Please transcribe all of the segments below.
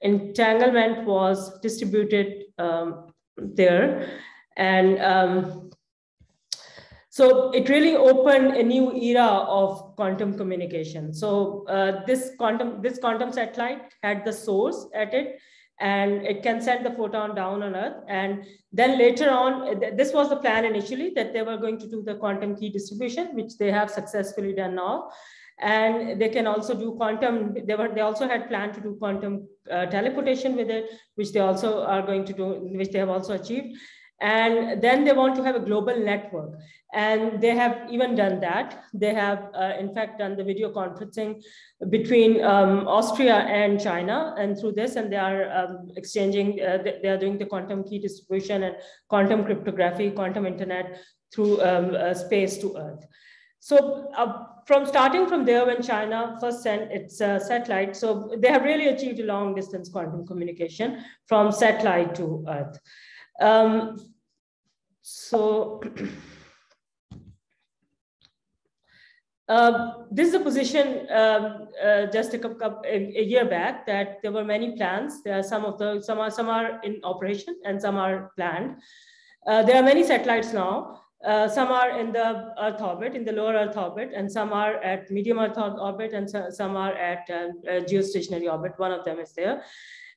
entanglement was distributed there. And so it really opened a new era of quantum communication. So this quantum satellite had the source at it, and it can send the photon down on Earth. And then later on, this was the plan initially, that they were going to do the quantum key distribution, which they have successfully done now. And they can also do quantum, they also had planned to do quantum teleportation with it, which they also are going to do, which they have also achieved. And then they want to have a global network. And they have even done that. They have, in fact, done the video conferencing between Austria and China. And through this, and they are exchanging, they are doing the quantum key distribution and quantum cryptography, quantum internet through space to Earth. So from starting from there, when China first sent its satellite, so they have really achieved a long distance quantum communication from satellite to Earth. This is a position just a year back, that there were many plans. There are some are in operation and some are planned. There are many satellites now. Some are in the Earth orbit, in the lower Earth orbit, and some are at medium Earth orbit, and some are at geostationary orbit. One of them is there.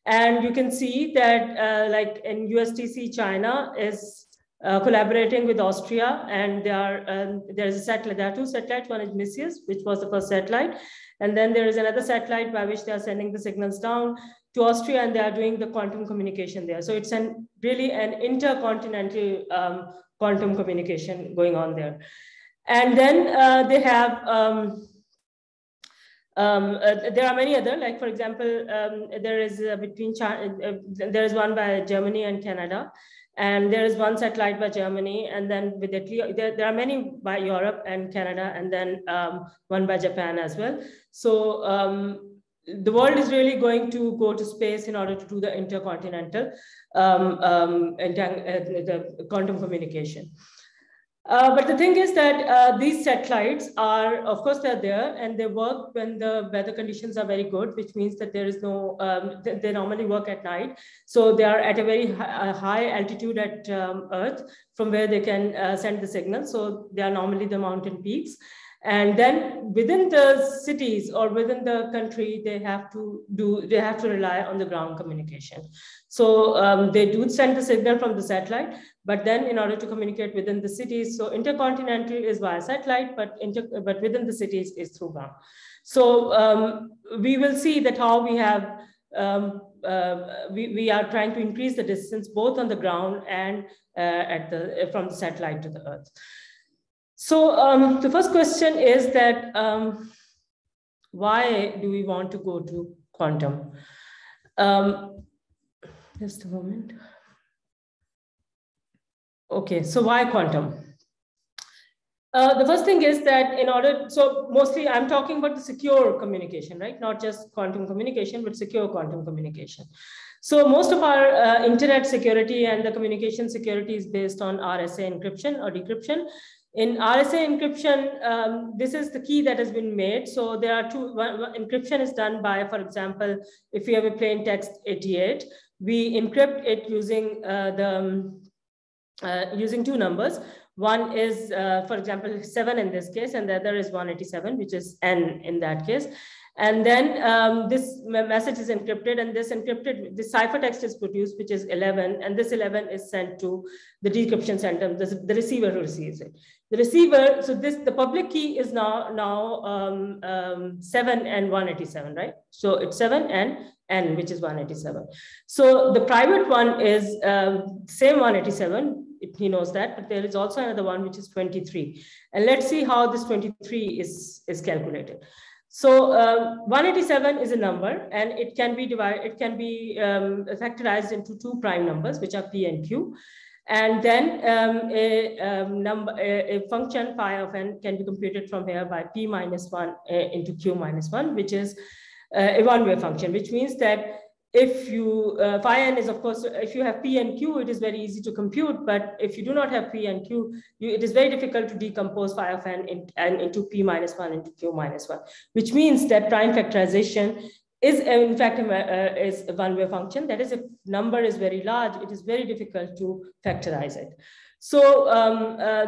And you can see that like in USTC, China is collaborating with Austria, and there's a satellite. There are two satellites. One is Messius, which was the first satellite, and then there is another satellite by which they are sending the signals down to Austria, and they are doing the quantum communication there. So it's really an intercontinental quantum communication going on there. And then they have. There are many other, like for example, there is between China, there is one by Germany and Canada, and there is one satellite by Germany, and then with Italy, there are many by Europe and Canada, and then one by Japan as well. So the world is really going to go to space in order to do the intercontinental the quantum communication. But the thing is that these satellites are, of course, they're there, and they work when the weather conditions are very good, which means that there is no, they normally work at night. So they are at a very high altitude at Earth, from where they can send the signal. So they are normally the mountain peaks. And then within the cities or within the country, they have to rely on the ground communication. So they do send the signal from the satellite, but then in order to communicate within the cities, so intercontinental is via satellite, but within the cities is through ground. So we will see that how we have, we are trying to increase the distance both on the ground and from the satellite to the Earth. So the first question is that why do we want to go to quantum? Just a moment. Okay, so why quantum? The first thing is that so mostly I'm talking about the secure communication, right? Not just quantum communication, but secure quantum communication. So most of our internet security and the communication security is based on RSA encryption or decryption. In RSA encryption, this is the key that has been made. So there are encryption is done by, for example, if we have a plain text 88, we encrypt it using using two numbers. One is, for example, 7 in this case, and the other is 187, which is N in that case. And then this message is encrypted, and this ciphertext is produced, which is 11, and this 11 is sent to the decryption center, the receiver who receives it. The receiver, so the public key is now 7 and 187, right? So it's 7 and N, which is 187. So the private one is same 187. He knows that, but there is also another one, which is 23. And let's see how this 23 is calculated. So 187 is a number, and it can be factorized into two prime numbers, which are P and Q. And then a function phi of n can be computed from here by P minus 1 into Q minus 1, which is a one-way function, which means that if you, phi n is, of course, if you have P and Q, it is very easy to compute. But if you do not have P and Q, it is very difficult to decompose phi of n into P minus 1 into Q minus 1, which means that prime factorization is in fact is a one-way function. That is, if number is very large, it is very difficult to factorize it. So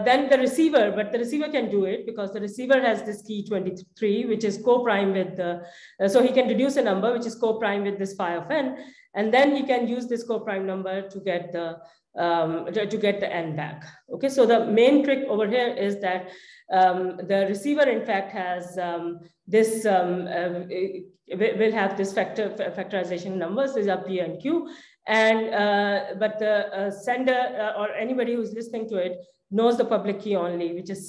then the receiver, but the receiver can do it because the receiver has this key 23, which is co-prime with the, so he can deduce a number which is co-prime with this phi of n, and then he can use this co-prime number to get the n back. Okay, so the main trick over here is that the receiver in fact has this will have this factorization numbers. These are p and q, and but the sender or anybody who's listening to it knows the public key only, which is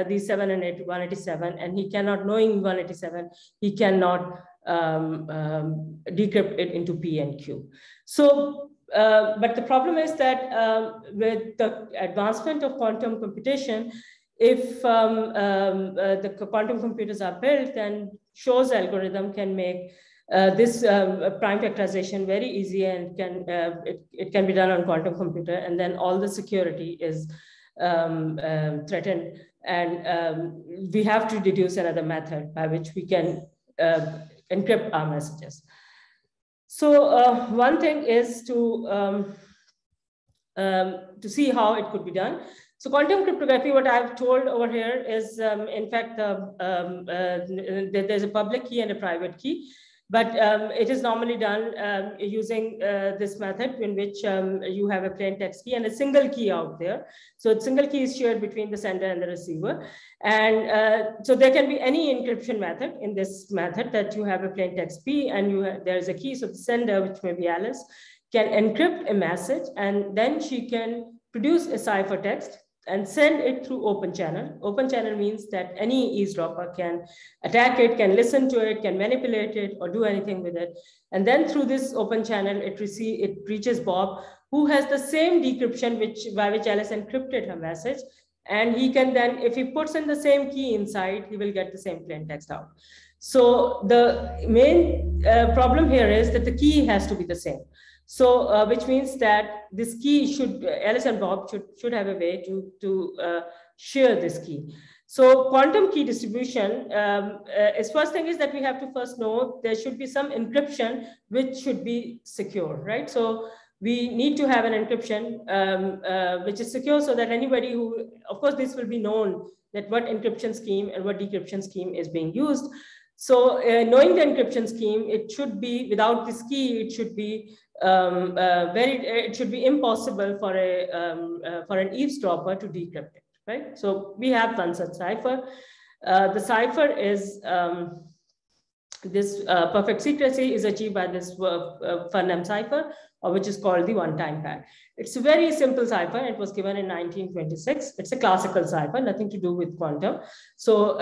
these 7 and 8, 187, and he cannot, knowing 187, he cannot decrypt it into p and q. So but the problem is that with the advancement of quantum computation, if the quantum computers are built, then Shor's algorithm can make this prime factorization very easy, and it can be done on quantum computer, and then all the security is threatened, and we have to deduce another method by which we can encrypt our messages. So one thing is to see how it could be done. So quantum cryptography, what I've told over here is, in fact, there's a public key and a private key, but it is normally done using this method in which you have a plain text key and a single key out there. So the single key is shared between the sender and the receiver. And so there can be any encryption method in this method, that you have a plain text P and there's a key. So the sender, which may be Alice, can encrypt a message, and then she can produce a ciphertext and send it through open channel. Open channel means that any eavesdropper can attack it, can listen to it, can manipulate it, or do anything with it. And then through this open channel, it reaches Bob, who has the same decryption by which Alice encrypted her message. And he can then, if he puts in the same key inside, he will get the same plain text out. So the main problem here is that the key has to be the same. So, which means that this key Alice and Bob should have a way to share this key. So quantum key distribution, first thing is that we have to first know there should be some encryption which should be secure, right? So we need to have an encryption which is secure, so that anybody who, of course, this will be known that what encryption scheme and what decryption scheme is being used. So knowing the encryption scheme, it should be, without this key, it should be it should be impossible for an eavesdropper to decrypt it, right? So we have one such cipher. The cipher is this perfect secrecy is achieved by this Farnham cipher, which is called the one-time pad. It's a very simple cipher. It was given in 1926. It's a classical cipher, nothing to do with quantum. So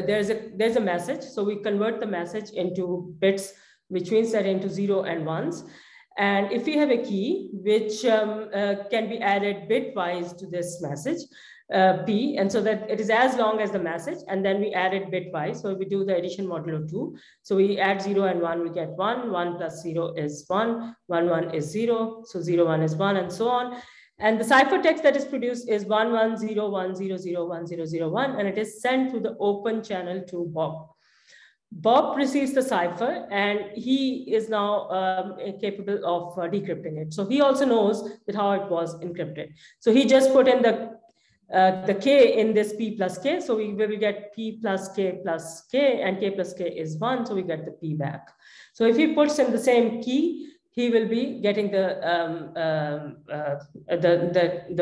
there's a message. So we convert the message into bits, which means that into 0 and 1s. And if we have a key which can be added bitwise to this message, P, and so that it is as long as the message, and then we add it bitwise. So we do the addition modulo 2. So we add 0 and 1, we get 1, 1 plus 0 is 1, 1, 1 is 0, so 0, 1 is 1, and so on. And the ciphertext that is produced is 1, 1, 0, 1, 0, 0, 1, 0, 0, 1, and it is sent to the open channel to Bob. Bob receives the cipher, and he is now capable of decrypting it. So he also knows that how it was encrypted. So he just put in the K in this P plus K. So we will get P plus K, and K plus K is 1. So we get the P back. So if he puts in the same key, he will be getting the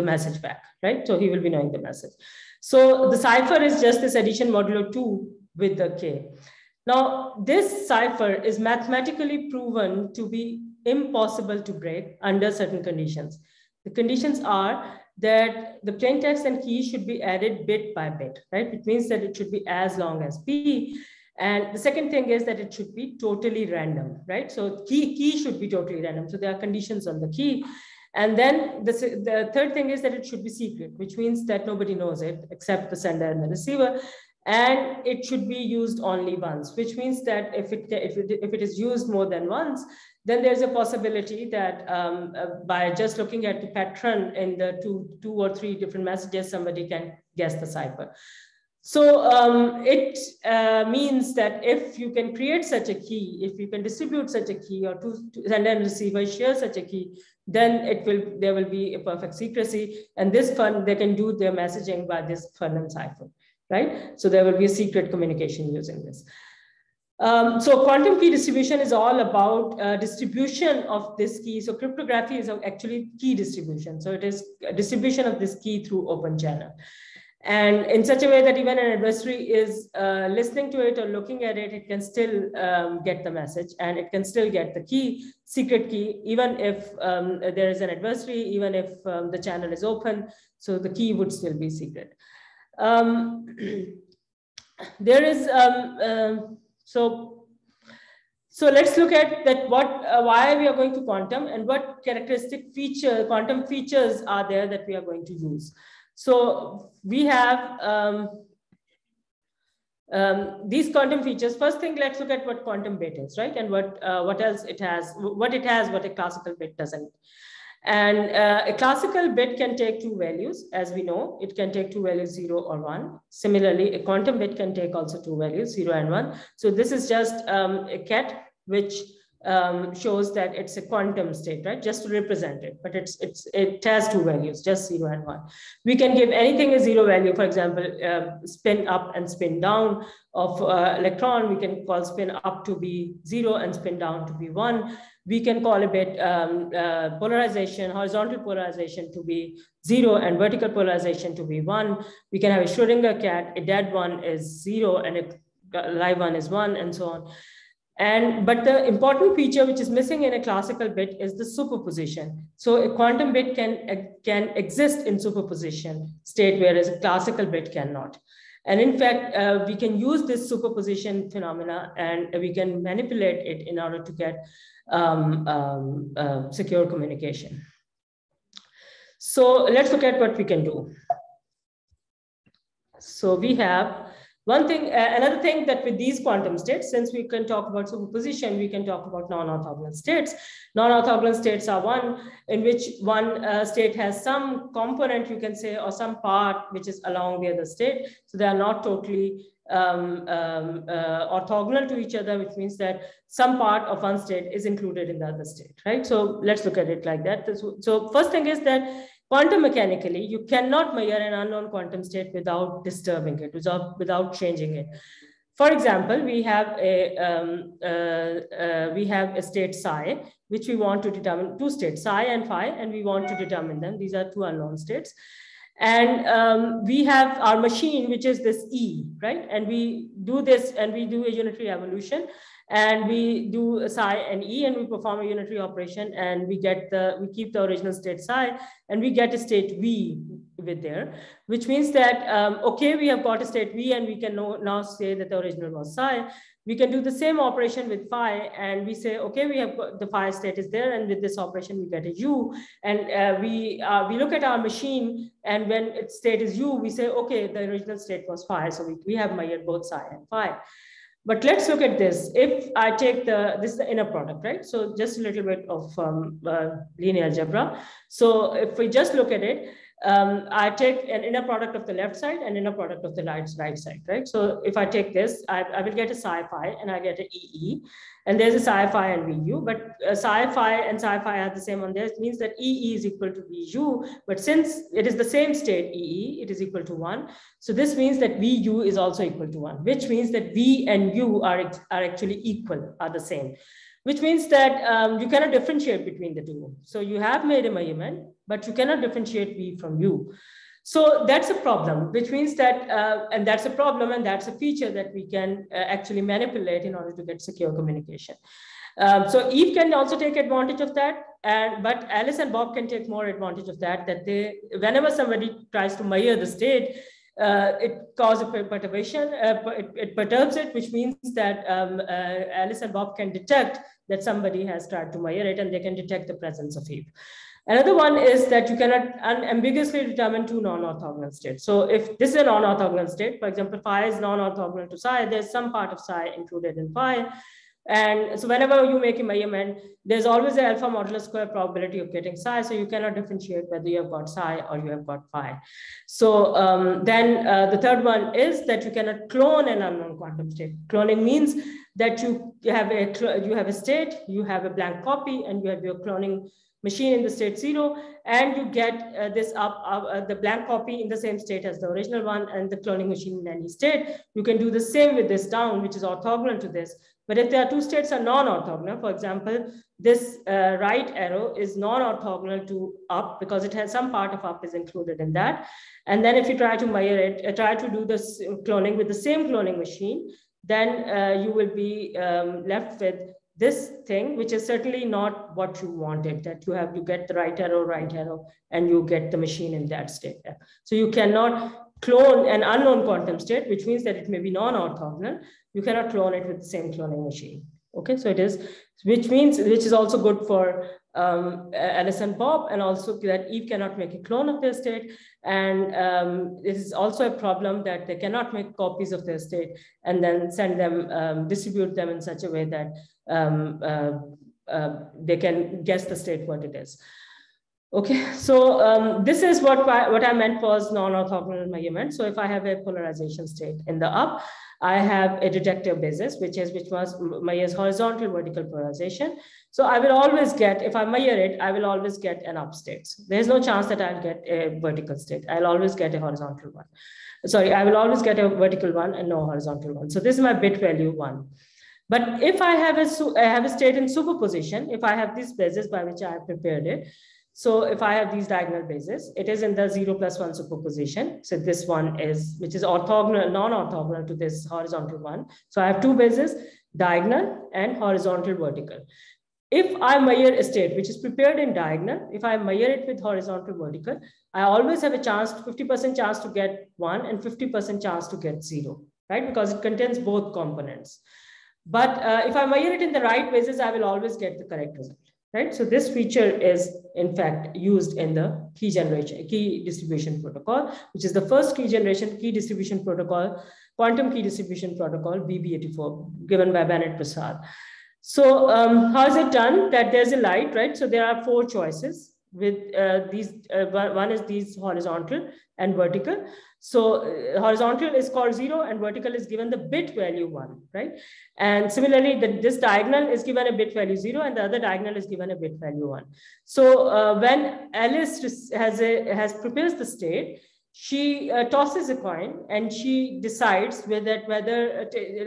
message back, right? So he will be knowing the message. So the cipher is just this addition modulo 2 with the K. Now, this cipher is mathematically proven to be impossible to break under certain conditions. The conditions are that the plain text and key should be added bit by bit, right? It means that it should be as long as P. And the second thing is that it should be totally random, right? So key should be totally random. So there are conditions on the key. And then the third thing is that it should be secret, which means that nobody knows it except the sender and the receiver. And it should be used only once, which means that if it is used more than once, then there's a possibility that by just looking at the pattern in the two or three different messages, somebody can guess the cipher. So it means that if you can create such a key, if you can distribute such a key, or to sender and receiver share such a key, then there will be a perfect secrecy. And this fund, they can do their messaging by this Furlan cipher, right? So there will be a secret communication using this. So quantum key distribution is all about distribution of this key. So cryptography is actually key distribution. So it is a distribution of this key through open channel. And in such a way that even an adversary is listening to it or looking at it, it can still get the message, and it can still get the key, secret key, even if there is an adversary, even if the channel is open. So the key would still be secret. There is, so let's look at that, why we are going to quantum, and what quantum features are there that we are going to use. So we have these quantum features. First thing, let's look at what quantum bit is, right? And what else it has, what a classical bit doesn't. And a classical bit can take two values, as we know. It can take two values, 0 or 1. Similarly, a quantum bit can take also two values, 0 and 1. So this is just a cat, which shows that it's a quantum state, right? Just to represent it, but it has two values, just 0 and 1. We can give anything a 0 value. For example, spin up and spin down of electron. We can call spin up to be 0 and spin down to be 1. We can call a bit polarization, horizontal polarization to be 0 and vertical polarization to be 1. We can have a Schrodinger cat. A dead one is 0 and a live one is 1, and so on. But the important feature which is missing in a classical bit is the superposition. So a quantum bit can exist in superposition state, whereas a classical bit cannot. And in fact, we can use this superposition phenomena, and we can manipulate it in order to get secure communication. So let's look at what we can do. So we have one thing, another thing, that with these quantum states, since we can talk about superposition, we can talk about non-orthogonal states. Non-orthogonal states are one in which one state has some component, you can say, or some part which is along the other state. So they are not totally orthogonal to each other, which means that some part of one state is included in the other state, right? So let's look at it like that. So first thing is that quantum mechanically, you cannot measure an unknown quantum state without disturbing it, without changing it. For example, we have a state psi, which we want to determine, two states, psi and phi, and we want to determine them. These are two unknown states. And we have our machine, which is this E, right? And we do this, and we do a unitary evolution, and we do psi and E, and we perform a unitary operation, and we keep the original state psi, and we get a state V with there, which means that, okay, we have got a state V, and we can now say that the original was psi. We can do the same operation with phi, and we say, okay, we have got the phi state is there, and with this operation we get a U, and we look at our machine, and when its state is U, we say, okay, the original state was phi, so we have measured both psi and phi. But let's look at this. If I take this is the inner product, right? So just a little bit of linear algebra. So if we just look at it, I take an inner product of the left side and inner product of the right side, right? So if I take this, I will get a psi phi, and I get an EE, and there's a psi phi and VU, but psi phi and psi phi are the same on there. It means that EE is equal to VU, but since it is the same state, EE, it is equal to 1. So this means that VU is also equal to 1, which means that V and U are actually equal, are the same, which means that you cannot differentiate between the two. So you have made a measurement, but you cannot differentiate V from U. So that's a problem, which means that, and that's a problem, and that's a feature that we can actually manipulate in order to get secure communication. So Eve can also take advantage of that, but Alice and Bob can take more advantage of that, whenever somebody tries to measure the state, it causes a perturbation, it perturbs it, which means that Alice and Bob can detect that somebody has tried to measure it, and they can detect the presence of Eve. Another one is that you cannot unambiguously determine two non-orthogonal states. So if this is a non-orthogonal state, for example, phi is non-orthogonal to psi, there's some part of psi included in phi. And so whenever you make a measurement, there's always an alpha modulo square probability of getting psi. So you cannot differentiate whether you have got psi or you have got phi. So then the third one is that you cannot clone an unknown quantum state. Cloning means that you have a state, you have a blank copy, and you have your cloning machine in the state 0, and you get the blank copy in the same state as the original one, and the cloning machine in any state. You can do the same with this down, which is orthogonal to this. But if there are two states are non-orthogonal, for example, this right arrow is non-orthogonal to up because it has some part of up is included in that. And then if you try to measure it, try to do this cloning with the same cloning machine, then you will be left with this thing, which is certainly not what you wanted, that you get the right arrow, and you get the machine in that state. So you cannot clone an unknown quantum state, which means that it may be non-orthogonal. You cannot clone it with the same cloning machine. Okay, so it is, which is also good for Alice and Bob, and also that Eve cannot make a clone of their state. And it is also a problem that they cannot make copies of their state and then send them, distribute them in such a way that they can guess the state what it is. Okay, so this is what I meant was non-orthogonal measurement. So if I have a polarization state in the up, I have a detector basis, which measures horizontal vertical polarization. So I will always get, if I measure it, I will always get an up state. So there's no chance that I'll get a vertical state. I'll always get a horizontal one. Sorry, I will always get a vertical one and no horizontal one. So this is my bit value 1. But if I have a state in superposition, if I have this basis by which I have prepared it, so if I have these diagonal bases, it is in the 0+1 superposition. So this one is, which is orthogonal, non-orthogonal to this horizontal one. So I have two bases, diagonal and horizontal vertical. If I measure a state which is prepared in diagonal, if I measure it with horizontal vertical, I always have a chance, 50% chance to get 1 and 50% chance to get 0, right? Because it contains both components. But if I measure it in the right basis, I will always get the correct result. Right? So this feature is in fact used in the key distribution protocol, which is the first key distribution protocol, quantum key distribution protocol, BB84, given by Bennett Prasad. So how is it done? That there's a light, right? So there are 4 choices with these, one is these horizontal and vertical. So horizontal is called 0 and vertical is given the bit value 1, right? And similarly, this diagonal is given a bit value 0 and the other diagonal is given a bit value 1. So when Alice prepares the state, she tosses a coin and she decides whether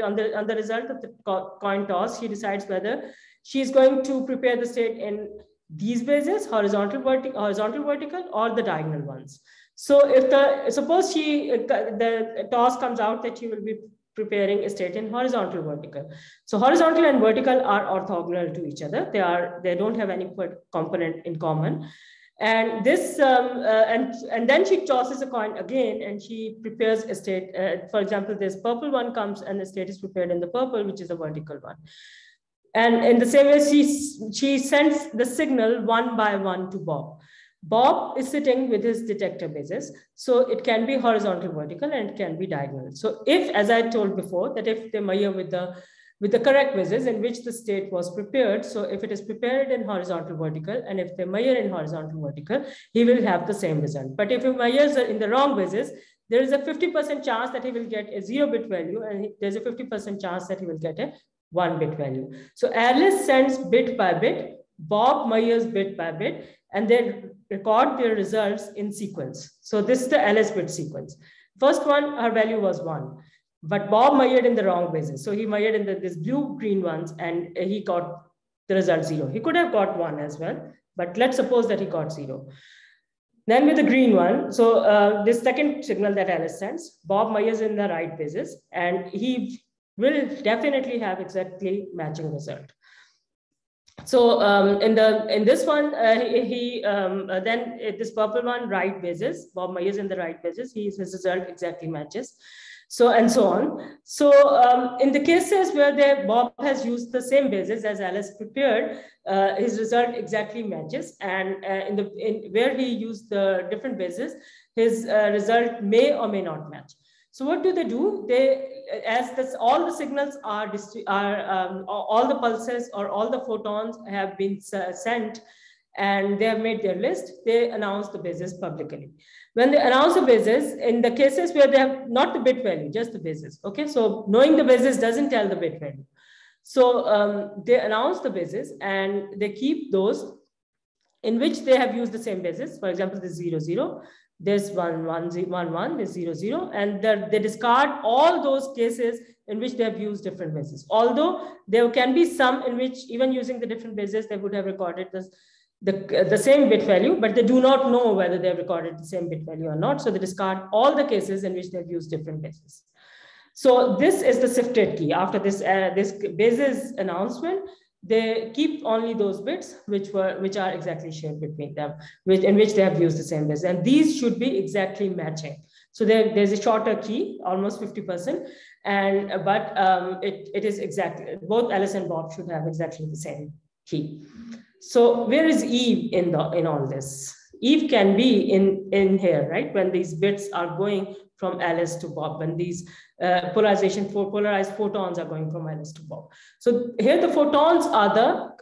on the result of the coin toss, she decides whether she's going to prepare the state in these bases, horizontal vertical, or the diagonal ones. So if suppose the toss comes out that you will be preparing a state in horizontal vertical. So horizontal and vertical are orthogonal to each other. They don't have any component in common. And this and then she tosses a coin again and she prepares a state. For example, this purple one comes and the state is prepared in the purple, which is a vertical one. And in the same way, she sends the signal 1 by 1 to Bob. Bob is sitting with his detector basis. So it can be horizontal vertical and it can be diagonal. So if, as I told before, that if they measure with the correct basis in which the state was prepared, so if it is prepared in horizontal vertical and if they measure in horizontal vertical, he will have the same result. But if he measures in the wrong basis, there is a 50% chance that he will get a 0-bit value and there's a 50% chance that he will get a 1-bit value. So Alice sends bit by bit, Bob measures bit by bit, and they record their results in sequence. So this is the Alice bit sequence. First one, her value was 1, but Bob measured in the wrong basis. So he measured in this blue-green ones and he got the result 0. He could have got 1 as well, but let's suppose that he got 0. Then with the green one, so this second signal that Alice sends, Bob measures in the right basis and he will definitely have exactly matching result. So in this one, then this purple one, right basis, Bob measures in the right basis, his result exactly matches. So and so on. So in the cases where Bob has used the same basis as Alice prepared, his result exactly matches. And where he used the different bases, his result may or may not match. So what do? They, as this, all the signals are all the pulses or all the photons have been sent, and they have made their list, they announce the basis publicly. When they announce the basis, in the cases where they have not the bit value, just the basis, okay? So knowing the basis doesn't tell the bit value. So they announce the basis and they keep those in which they have used the same basis. For example, this 0, 0, this 1, 1, 1, 1, this 0, 0, and they discard all those cases in which they have used different bases. Although there can be some in which even using the different bases, they would have recorded this, the same bit value, but they do not know whether they have recorded the same bit value or not. So they discard all the cases in which they've used different bases. So this is the sifted key. After this, this basis announcement, they keep only those bits which are exactly shared between them, in which they have used the same basis. And these should be exactly matching. So there's a shorter key, almost 50%, but it is exactly, both Alice and Bob should have exactly the same key. So where is Eve in all this? Eve can be in here, right? When these bits are going from Alice to Bob, when these polarized photons are going from Alice to Bob. So here the photons are the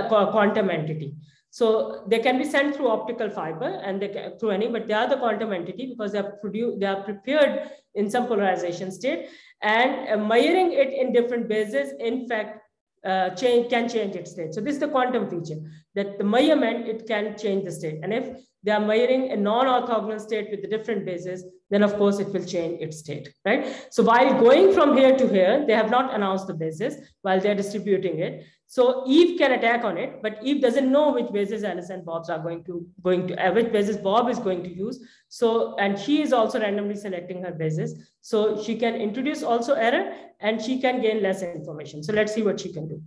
quantum entity. So they can be sent through optical fiber and through any, but they are the quantum entity because they are prepared in some polarization state, and measuring it in different bases, in fact, can change its state. So this is the quantum feature, that the measurement, it can change the state. And if they are measuring a non-orthogonal state with the different bases, then of course it will change its state, right? So while going from here to here, they have not announced the basis while they're distributing it. So Eve can attack on it, but Eve doesn't know which basis Alice and Bob's are going to which basis Bob is going to use. So, and she is also randomly selecting her basis. So she can introduce also error and she can gain less information. So let's see what she can do.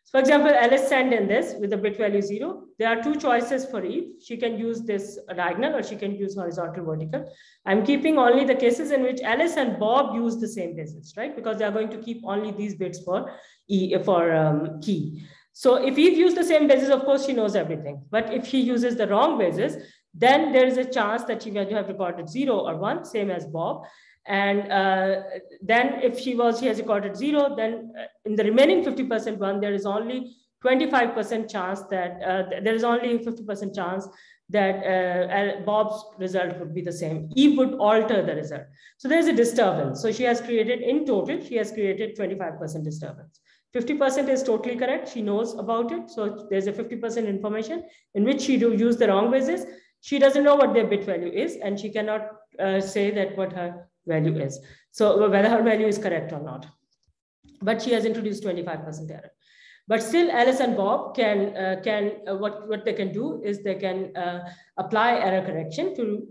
So for example, Alice sent in this with the bit value 0. There are two choices for Eve. She can use this diagonal or she can use horizontal vertical. I'm keeping only the cases in which Alice and Bob use the same basis, right? Because they are going to keep only these bits for key. So if Eve used the same basis, of course, she knows everything. But if she uses the wrong basis, then there is a chance that she will have recorded 0 or 1, same as Bob. And then if she has recorded 0, then in the remaining 50% one, there is only 25% chance that there is only 50% chance that Bob's result would be the same. Eve would alter the result. So there's a disturbance. So she has created, in total, she has created 25% disturbance. 50% is totally correct. She knows about it. So there's a 50% information in which she use the wrong basis. She doesn't know what their bit value is, and she cannot say that what her value is. So whether her value is correct or not. But she has introduced 25% error. But still, Alice and Bob what they can do is they can apply error correction to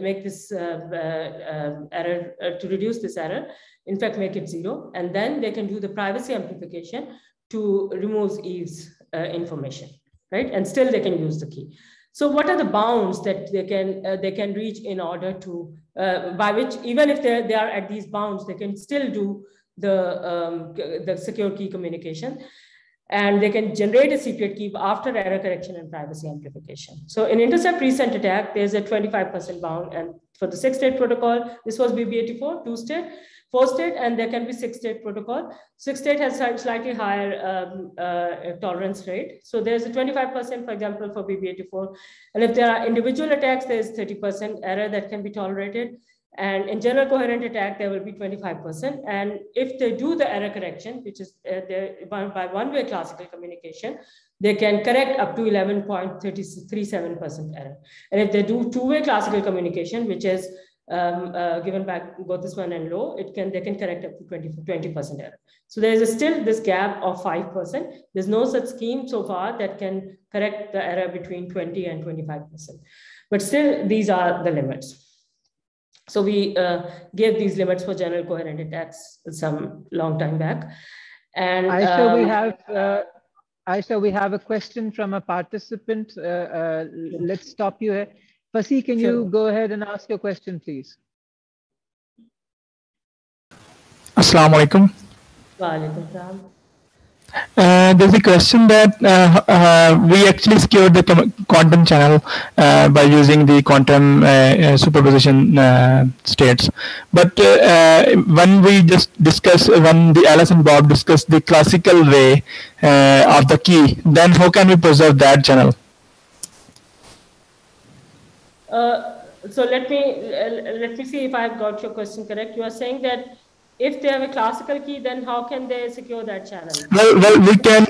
make this error, to reduce this error, in fact, make it 0. And then they can do the privacy amplification to remove Eve's information, right? And still they can use the key. So what are the bounds that they can reach in order to, by which even if they are at these bounds, they can still do the secure key communication, and they can generate a secret key after error correction and privacy amplification. So in intercept recent attack, there's a 25% bound, and for the 6-state protocol, this was BB84, 2-state, 4-state, and there can be 6-state protocol. 6-state has slightly higher tolerance rate. So there's a 25%, for example, for BB84. And if there are individual attacks, there's 30% error that can be tolerated. And in general coherent attack, there will be 25%. And if they do the error correction, which is by one-way classical communication, they can correct up to 11.37% error. And if they do two-way classical communication, which is given back both this one and low, they can correct up to 20% error. So there is still this gap of 5%. There's no such scheme so far that can correct the error between 20 and 25%. But still, these are the limits. So we gave these limits for general coherent attacks some long time back. And Aisha, we have a question from a participant. Let's stop you here. Fasi, can you go ahead and ask your question, please? Assalamu alaikum. Wa alaikum salam. There's a question that we actually secured the quantum channel by using the quantum superposition states. But when we just discuss, when the Alice and Bob discuss the classical way of the key, then how can we preserve that channel? So let me see if I've got your question correct. You are saying that if they have a classical key, then how can they secure that channel? Well, we can.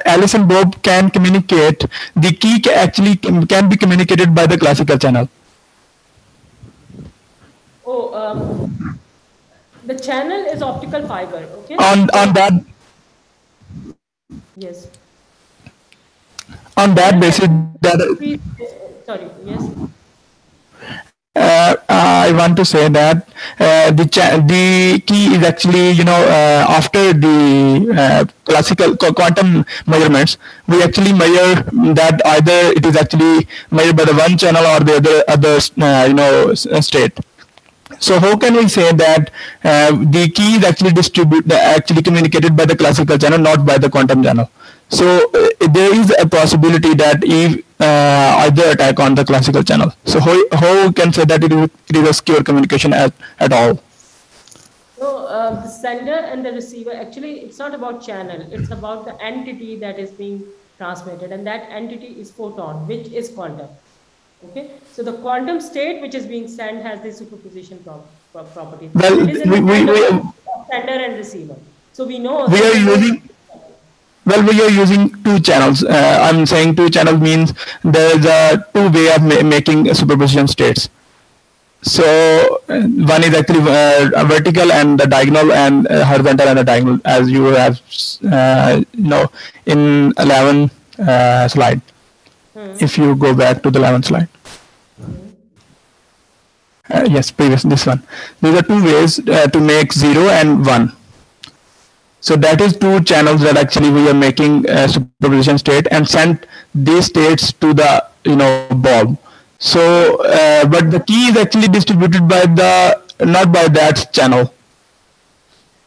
Alice and Bob can communicate. The key actually can be communicated by the classical channel. Oh, the channel is optical fiber. Okay. On that. Yes. On that basis, that. Sorry. Yes. I want to say that the key is actually, after the classical quantum measurements, we actually measure that either it is actually measured by the one channel or the other state. So how can we say that the key is actually communicated by the classical channel, not by the quantum channel? So there is a possibility that if either attack on the classical channel. So how can say that it is a secure communication at all? So the sender and the receiver, actually, it's not about channel. It's about the entity that is being transmitted, and that entity is photon, which is quantum. Okay, so the quantum state which is being sent has the superposition property. Well, we sender and receiver. So we know we are using. Well, we are using two channels. I'm saying two channels means there is a two way of making superposition states. So one is actually vertical and the diagonal, and horizontal and the diagonal, as you have in 11 slide. If you go back to the 11th slide. Yes, this one. These are two ways to make 0 and 1. So that is two channels that actually we are making superposition state and send these states to the Bob. So but the key is actually distributed by not by that channel.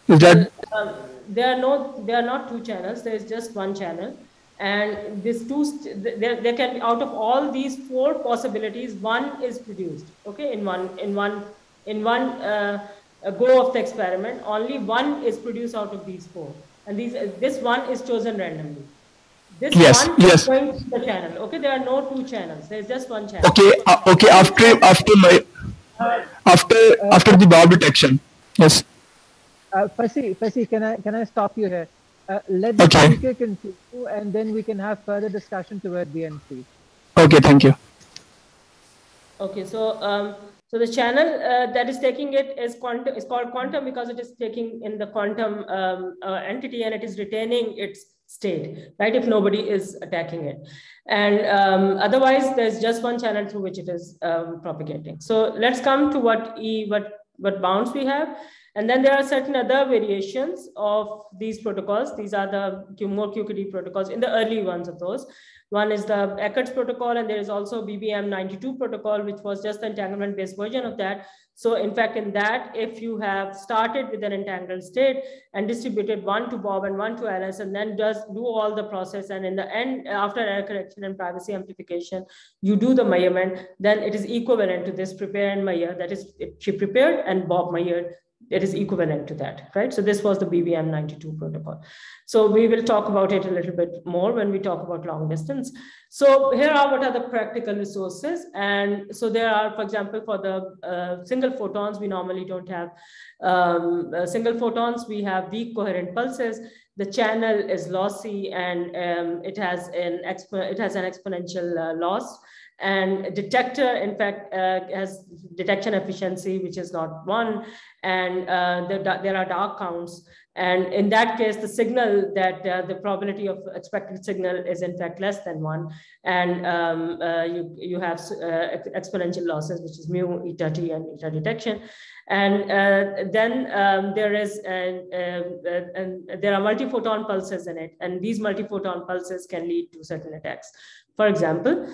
Is that? There are not two channels. There is just one channel, and this there can be, out of all these four possibilities, one is produced. Okay, in one go of the experiment, only one is produced out of these four, and this one is chosen randomly. This one is going to the channel. Okay, there are no two channels. There is just one channel. Okay. Okay. After the Bob detection. Yes. Fasi, can I stop you here? Let the speaker continue, and then we can have further discussion toward the end, please. Okay. Thank you. Okay. So the channel that is taking it is quantum. It's called quantum because it is taking in the quantum entity, and it is retaining its state, right? If nobody is attacking it, and otherwise there's just one channel through which it is propagating. So let's come to what bounds we have, and then there are certain other variations of these protocols. These are the more QKD protocols in the early ones of those. One is the Eckert's protocol, and there is also BBM92 protocol, which was just the entanglement-based version of that. So in fact, in that, if you have started with an entangled state and distributed one to Bob and one to Alice, and then just do all the process, and in the end, after error correction and privacy amplification, you do the measurement, then it is equivalent to this prepare and measure. That is, she prepared and Bob measured. It is equivalent to that, right? So this was the BBM92 protocol. So we will talk about it a little bit more when we talk about long distance. So here are what are the practical resources. And so there are, for example, for the single photons, we normally don't have single photons. We have weak coherent pulses. The channel is lossy, and it has an exponential loss. And detector, in fact, has detection efficiency, which is not 1, and there are dark counts. And in that case, the signal that the probability of expected signal is in fact less than 1. And you have exponential losses, which is mu, eta t, and eta detection. And then there are multi-photon pulses in it, and these multi-photon pulses can lead to certain attacks. For example,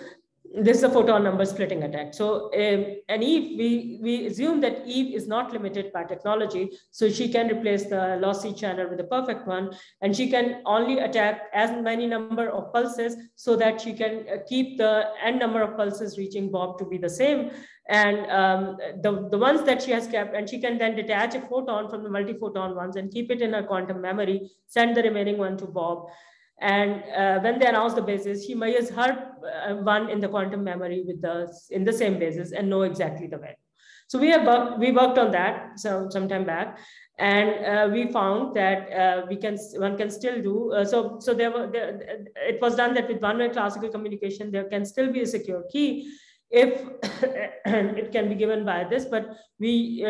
this is a photon number splitting attack. So, and Eve, we assume that Eve is not limited by technology. So she can replace the lossy channel with the perfect one. And she can only attack as many number of pulses so that she can keep the n number of pulses reaching Bob to be the same. And the ones that she has kept, and she can then detach a photon from the multi-photon ones and keep it in her quantum memory, send the remaining one to Bob. And when they announce the basis, she measures her one in the quantum memory with in the same basis and know exactly the value. So we worked on that some time back, and we found that one can still do so it was done that with one-way classical communication there can still be a secure key if it can be given by this, but we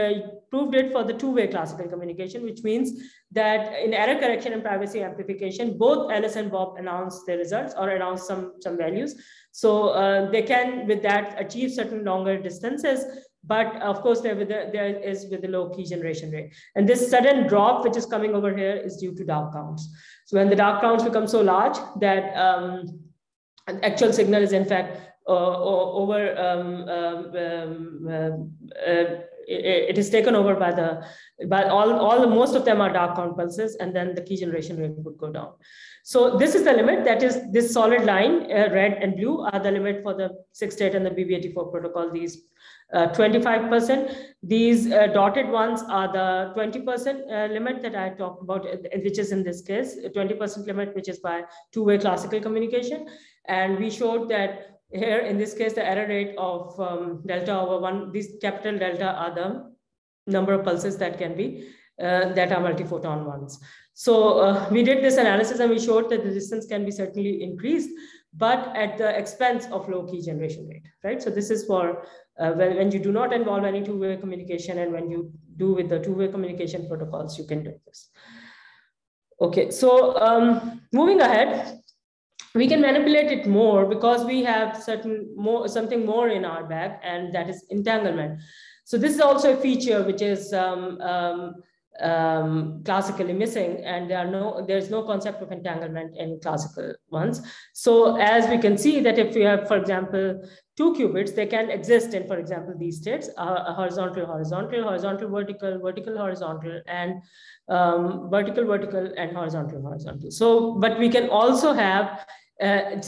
proved it for the two-way classical communication, which means that in error correction and privacy amplification, both Alice and Bob announce their results or announce some values. So they can, with that, achieve certain longer distances, but of course there is with the low key generation rate. And this sudden drop, which is coming over here, is due to dark counts. So when the dark counts become so large that an actual signal is in fact it is taken over by most of them are dark count pulses, and then the key generation rate would go down. So this is the limit. That is, this solid line, red and blue, are the limit for the 6-state and the BB84 protocol. These 25%. These dotted ones are the 20% limit that I talked about, which is in this case, a 20% limit, which is by two-way classical communication. And we showed that here, in this case, the error rate of delta over 1, these capital delta are the number of pulses that can be, that are multi-photon ones. So we did this analysis and we showed that the distance can be certainly increased, but at the expense of low key generation rate, right? So this is for when you do not involve any two-way communication, and when you do with the two-way communication protocols, you can do this. Okay, so moving ahead, we can manipulate it more because we have something more in our bag, and that is entanglement. So this is also a feature which is classically missing, and there's no concept of entanglement in classical ones. So as we can see that if we have, for example, two qubits, they can exist in, for example, these states, horizontal, vertical, horizontal, and vertical, and horizontal. So, but we can also have, as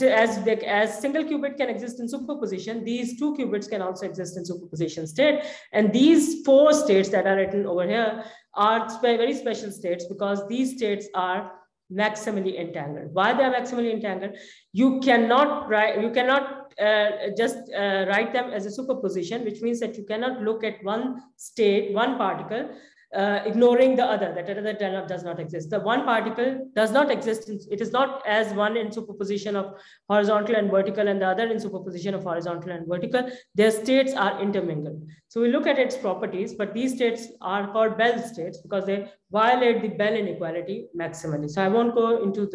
single qubit can exist in superposition, these two qubits can also exist in superposition state. And these 4 states that are written over here are very special states because these states are maximally entangled. Why they are maximally entangled? You cannot just write them as a superposition, which means that you cannot look at one state, one particle, ignoring the other, that other does not exist. The one particle does not exist. It is not as one in superposition of horizontal and vertical and the other in superposition of horizontal and vertical. Their states are intermingled. So we look at its properties, but these states are called Bell states because they violate the Bell inequality maximally. So I won't go into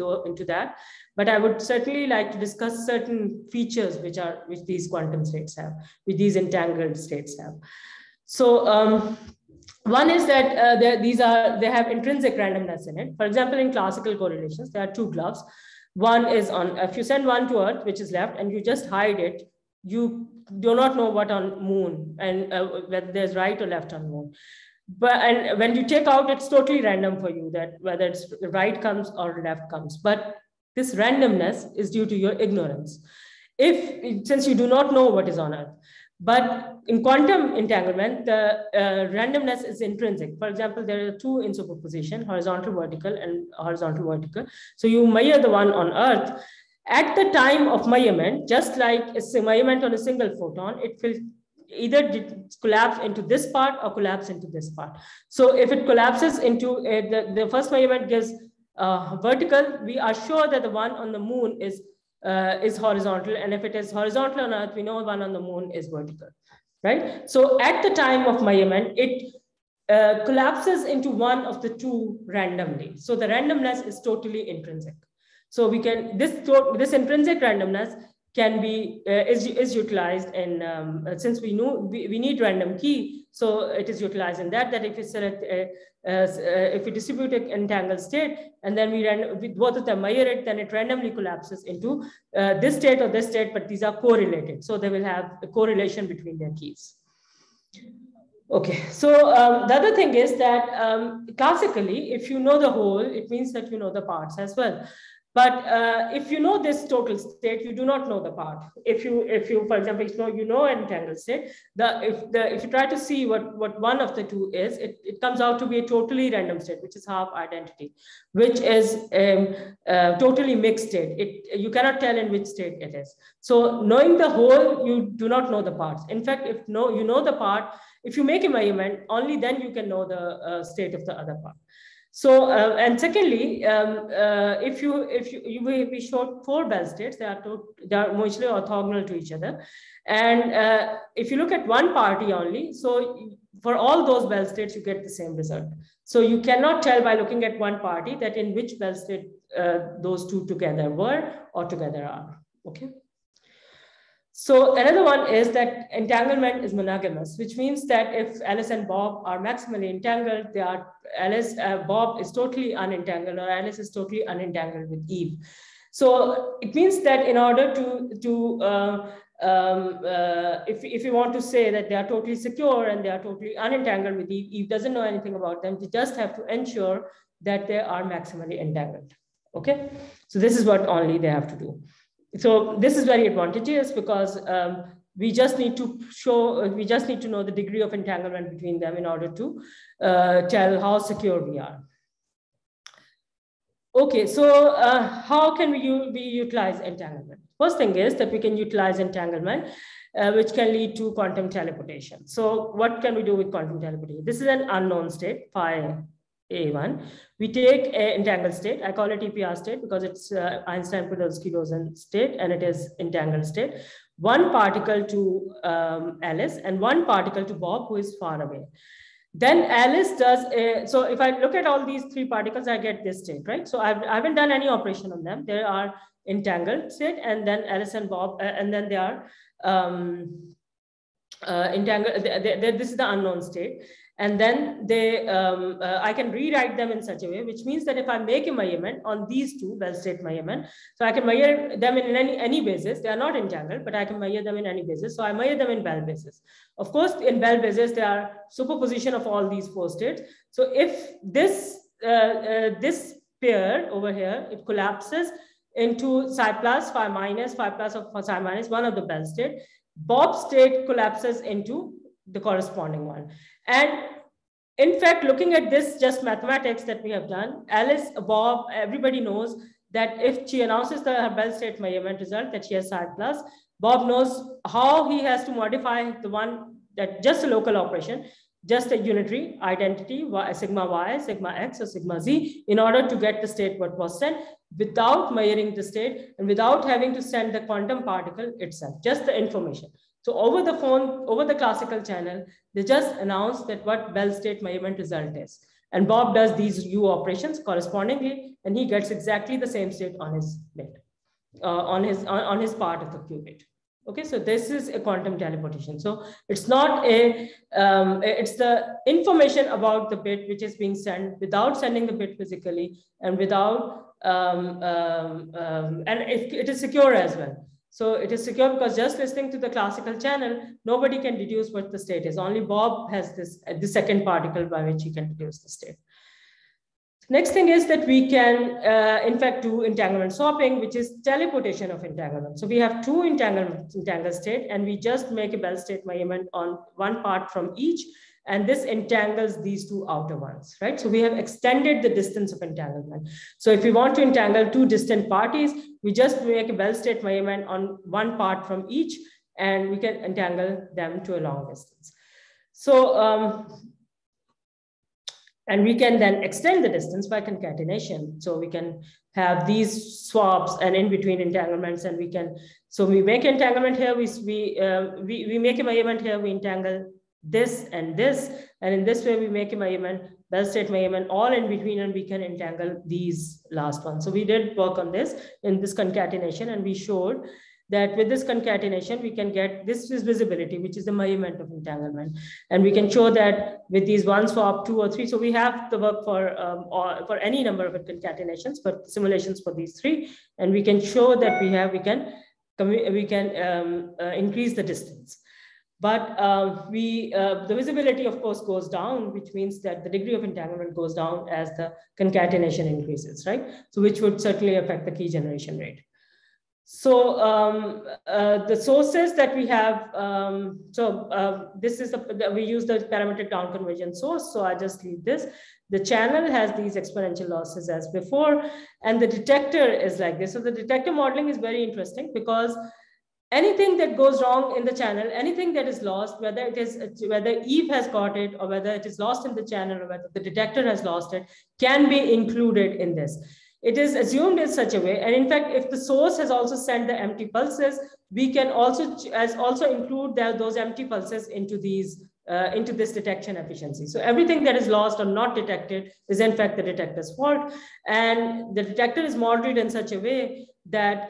that, but I would certainly like to discuss certain features which these quantum states have, which these entangled states have. So one is that they have intrinsic randomness in it. For example, in classical correlations, there are 2 gloves. One is on, if you send one to Earth, which is left, and you just hide it, you do not know what on Moon and whether there's right or left on Moon. And when you take out, it's totally random for you that whether it's right comes or left comes. But this randomness is due to your ignorance. Since you do not know what is on Earth. But in quantum entanglement, the randomness is intrinsic. For example, there are 2 in superposition, horizontal, vertical, and horizontal, vertical. So you measure the one on Earth. At the time of measurement, just like a measurement on a single photon, it will either collapse into this part or collapse into this part. So if it collapses into, the first measurement gives vertical, we are sure that the one on the Moon is horizontal, and if it is horizontal on Earth, we know one on the Moon is vertical, right? So at the time of measurement, it collapses into one of the 2 randomly. So the randomness is totally intrinsic. So we can, this intrinsic randomness can be is utilized in since we know we need random key, so it is utilized in that if you select if we distribute an entangled state and then we both of them measure it, then it randomly collapses into this state or this state, but these are correlated, so they will have a correlation between their keys. Okay, so the other thing is that classically, if you know the whole, it means that you know the parts as well. But if you know this total state, you do not know the part. If you, for example, you know an entangled state, if you try to see what one of the two is, it comes out to be a totally random state, which is half identity, which is totally mixed state. You cannot tell in which state it is. So knowing the whole, you do not know the parts. In fact, if you know the part, if you make a measurement, only then you can know the state of the other part. So, and secondly, if we showed 4 Bell states, they are mutually orthogonal to each other. And if you look at one party only, so for all those Bell states, you get the same result. So you cannot tell by looking at one party that in which Bell state those two together were or together are, okay? So another one is that entanglement is monogamous, which means that if Alice and Bob are maximally entangled, Bob is totally unentangled, or Alice is totally unentangled with Eve. So it means that in order if you want to say that they are totally secure and they are totally unentangled with Eve, Eve doesn't know anything about them. You just have to ensure that they are maximally entangled. Okay, so this is what only they have to do. So this is very advantageous because we just need to know the degree of entanglement between them in order to tell how secure we are. Okay, so how can we utilize entanglement? First thing is that we can utilize entanglement, which can lead to quantum teleportation. So what can we do with quantum teleportation? This is an unknown state, phi A1. We take an entangled state. I call it EPR state because it's Einstein-Podolsky-Rosen state, and it is entangled state. One particle to Alice and one particle to Bob, who is far away. Then Alice does so if I look at all these 3 particles, I get this state, right? So I haven't done any operation on them. They are entangled state, and then Alice and Bob, and then they are entangled. This is the unknown state. And then I can rewrite them in such a way, which means that if I make a measurement on these 2 Bell state measurement, so I can measure them in any basis. They are not entangled, but I can measure them in any basis. So I measure them in Bell basis. Of course, in Bell basis, there are superposition of all these 4 states. So if this pair over here, it collapses into psi plus, phi minus, phi plus of psi minus, one of the Bell state, Bob state collapses into the corresponding one. And in fact, looking at this just mathematics that we have done, Alice, Bob, everybody knows that if she announces her Bell state measurement result that she has psi plus, Bob knows how he has to modify the one that just a local operation, just a unitary identity, sigma y, sigma x, or sigma z, in order to get the state what was sent without measuring the state and without having to send the quantum particle itself, just the information. So over the phone, over the classical channel, they just announce that what Bell state measurement result is. And Bob does these U operations correspondingly, and he gets exactly the same state on his bit, on his part of the qubit. Okay, so this is a quantum teleportation. So it's not it's the information about the bit which is being sent without sending the bit physically and without, and it is secure as well. So it is secure because just listening to the classical channel, nobody can deduce what the state is. Only Bob has the second particle by which he can deduce the state. Next thing is that we can, in fact, do entanglement swapping, which is teleportation of entanglement. So we have 2 entangled state, and we just make a Bell state measurement on one part from each, and this entangles these 2 outer ones, right? So we have extended the distance of entanglement. So if we want to entangle 2 distant parties, we just make a Bell state measurement on one part from each, and we can entangle them to a long distance. So, and we can then extend the distance by concatenation. So we can have these swaps and in between entanglements, and we can, so we make entanglement here, we make a measurement here, we entangle this and this, and in this way we make a measurement, Bell state measurement, all in between, and we can entangle these last ones. So we did work on this in this concatenation, and we showed that with this concatenation, we can get, this is visibility, which is the measurement of entanglement. And we can show that with these 1 swap, 2 or 3. So we have the work for any number of concatenations, but simulations for these 3. And we can show that we can increase the distance. But the visibility, of course, goes down, which means that the degree of entanglement goes down as the concatenation increases, right? So which would certainly affect the key generation rate. So the sources that we have, this is we use the parametric down convergence source. So I just leave this. The channel has these exponential losses as before, and the detector is like this. So the detector modeling is very interesting because anything that goes wrong in the channel, anything that is lost, whether Eve has got it or whether it is lost in the channel or whether the detector has lost it, can be included in this. It is assumed in such a way. And in fact, if the source has also sent the empty pulses, we can also include those empty pulses into this detection efficiency. So everything that is lost or not detected is in fact the detector's fault. And the detector is modeled in such a way that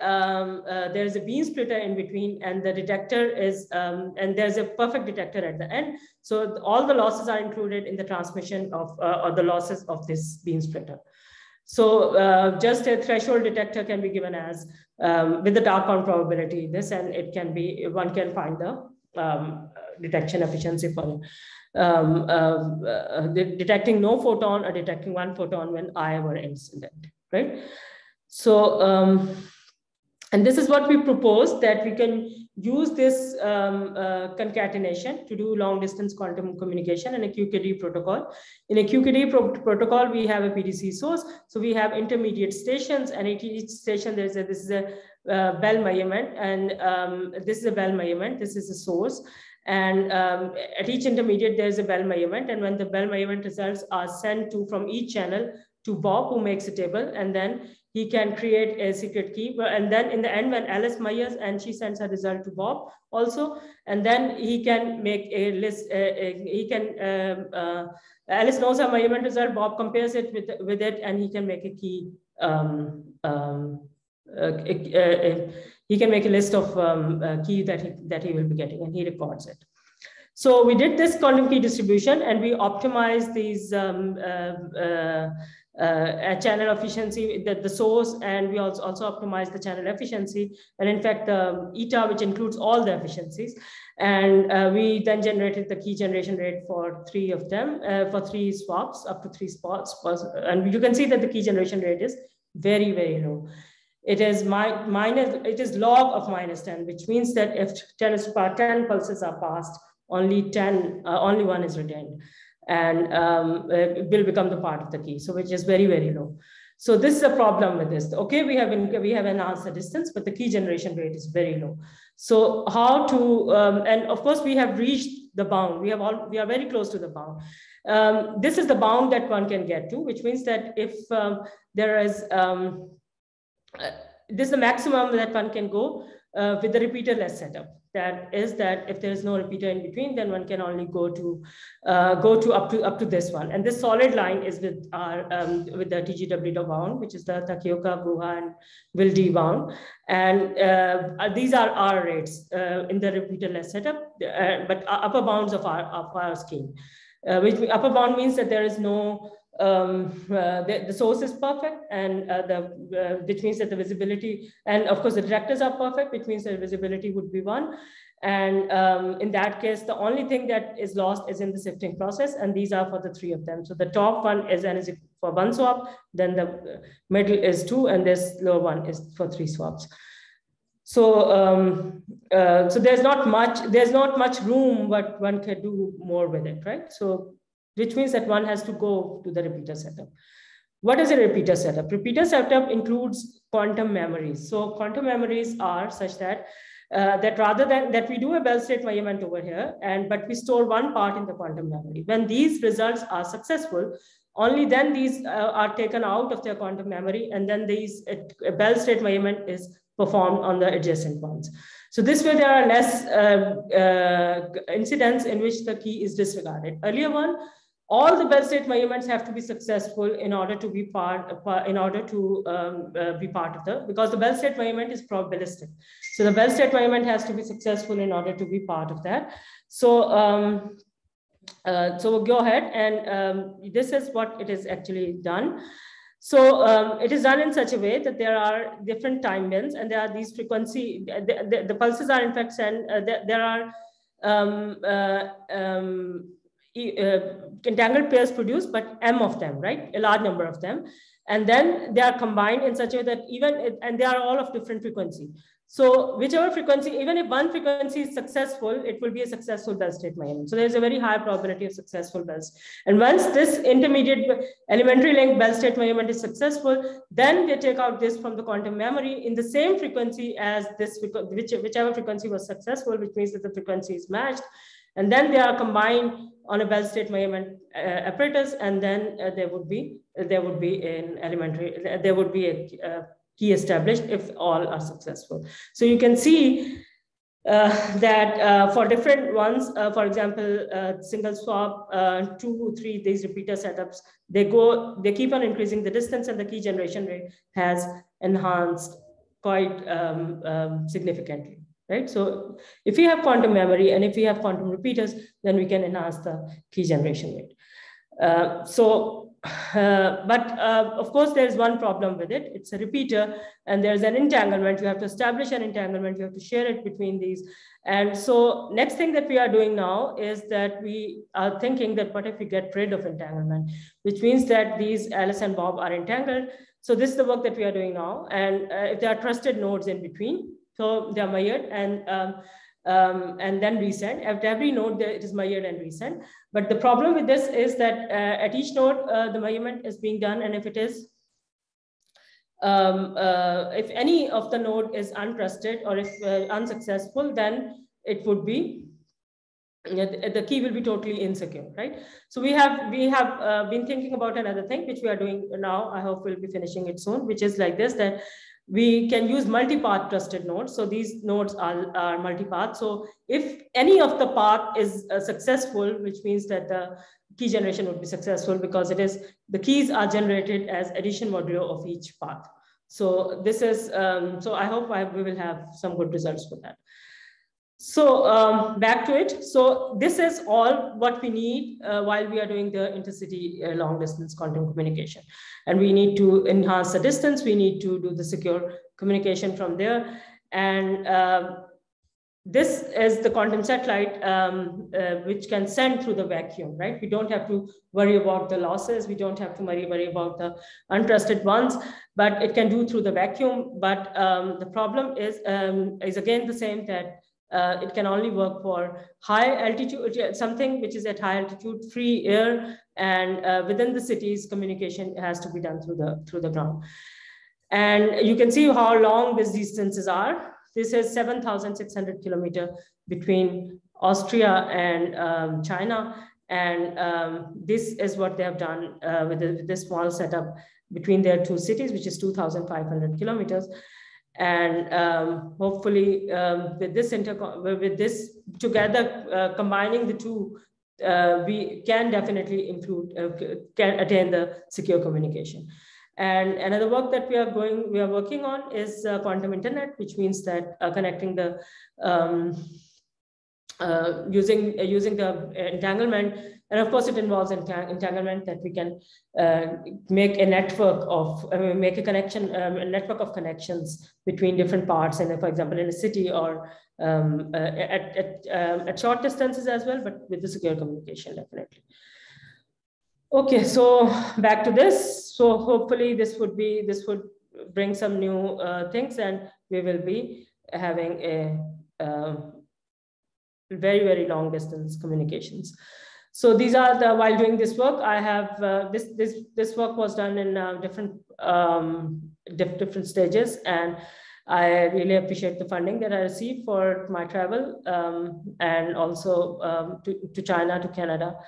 there is a beam splitter in between, and the detector is, and there's a perfect detector at the end. So all the losses are included in the transmission of, or the losses of this beam splitter. So just a threshold detector can be given as, with the dark count probability, this, and it can be, one can find the detection efficiency for detecting no photon or detecting 1 photon when I were incident, right? So, and this is what we propose, that we can use this concatenation to do long distance quantum communication in a QKD protocol. In a QKD protocol, we have a PDC source. So we have intermediate stations, and at each station, this is a Bell measurement, and this is a Bell measurement, this is a source. And at each intermediate, there's a Bell measurement. And when the Bell measurement results are sent from each channel to Bob, who makes a table, and then he can create a secret key. And then in the end, when Alice measures, and she sends her result to Bob also, and then he can make a list, Alice knows her measurement result, Bob compares it with it, and he can make a key, he can make a list of key that he will be getting, and he records it. So we did this quantum key distribution, and we optimized these channel efficiency, the source, and we also optimized the channel efficiency, and in fact the eta, which includes all the efficiencies. And we then generated the key generation rate for 3 of them, for 3 swaps, up to 3 spots. And you can see that the key generation rate is very, very low. It is it is log of -10, which means that if 10⁻10 pulses are passed, only 1 is retained, and it will become the part of the key. So which is very, very low. So this is a problem with this. Okay, we have enhanced the distance, but the key generation rate is very low. So how to, and of course we have reached the bound. We are very close to the bound. This is the bound that one can get to, which means that if there is, this is the maximum that one can go with the repeaterless setup. That is that if there is no repeater in between, then one can only go to up to this one. And this solid line is with our with the TGW bound, which is the Takioka, Buha, and Wilde bound. And these are our rates in the repeaterless setup, but upper bounds of our scheme. Which upper bound means that there is no the source is perfect, and which means that the visibility, and of course the detectors are perfect, which means that visibility would be 1. And in that case, the only thing that is lost is in the sifting process, and these are for the 3 of them. So the top one is N is for 1 swap, then the middle is 2, and this lower one is for 3 swaps. So so there's not much room, but one can do more with it, right? So which means that one has to go to the repeater setup. What is a repeater setup? Repeater setup includes quantum memories. So quantum memories are such that that rather than that we do a Bell state measurement over here, but we store one part in the quantum memory. When these results are successful, only then these are taken out of their quantum memory, and then these a Bell state measurement is performed on the adjacent ones. So this way there are less incidents in which the key is disregarded. Earlier one, all the Bell state measurements have to be successful in order to be part of the, because the Bell state measurement is probabilistic. So the Bell state measurement has to be successful in order to be part of that. So, so we'll go ahead, and this is what it is actually done. So it is done in such a way that there are different time bands, and there are these frequency, the pulses are in fact sent, there are entangled pairs produced, but M of them, right? A large number of them. And then they are combined in such a way that and they are all of different frequency. So whichever frequency, even if one frequency is successful, it will be a successful Bell state measurement. So there's a very high probability of successful Bells. And once this intermediate elementary length Bell state measurement is successful, then they take out this from the quantum memory in the same frequency as this, whichever frequency was successful, which means that the frequency is matched. And then they are combined on a Bell state measurement apparatus, and then there would be an elementary, there would be a key established if all are successful. So you can see that for different ones, for example, single swap, 2, 3, these repeater setups, they keep on increasing the distance, and the key generation rate has enhanced quite significantly. Right. So if we have quantum memory and if we have quantum repeaters, then we can enhance the key generation rate. But of course, there's one problem with it. It's a repeater, and there's an entanglement. You have to establish an entanglement. You have to share it between these. And so next thing that we are doing now is that we are thinking that what if we get rid of entanglement, which means that these Alice and Bob are entangled. So this is the work that we are doing now. And if there are trusted nodes in between, so they are measured and then resent. At every node, it is measured and resent. But the problem with this is that at each node, the measurement is being done. And if it is, if any of the node is untrusted or if unsuccessful, then it would be, the key will be totally insecure, right? So we have been thinking about another thing, which we are doing now. I hope we'll be finishing it soon, which is like this, that we can use multi-path trusted nodes. So these nodes are multi-path. So if any of the path is successful, which means that the key generation would be successful, because it is, the keys are generated as addition modulo of each path. So this is, so I hope we will have some good results for that. So back to it. So this is all what we need while we are doing the intercity long distance quantum communication. And we need to enhance the distance. We need to do the secure communication from there. And this is the quantum satellite, which can send through the vacuum, right? We don't have to worry about the losses. We don't have to worry about the untrusted ones, but it can do through the vacuum. But the problem is again the same, that it can only work for high altitude, something which is at high altitude, free air, and within the cities, communication has to be done through the ground. And you can see how long these distances are. This is 7,600 kilometers between Austria and China. And this is what they have done with this small setup between their two cities, which is 2,500 kilometers. And hopefully with this together, combining the two, we can definitely can attain the secure communication. And another work that we are working on is quantum internet, which means that connecting the using the entanglement. And of course, it involves entanglement, that we can make a network of, make a connection, a network of connections between different parts. And for example, in a city or at short distances as well, but with the secure communication, definitely. Okay, so back to this. So hopefully this would bring some new things, and we will be having a very, very long distance communications. So these are while doing this work, I have this work was done in different stages, and I really appreciate the funding that I received for my travel, and also to China, to Canada,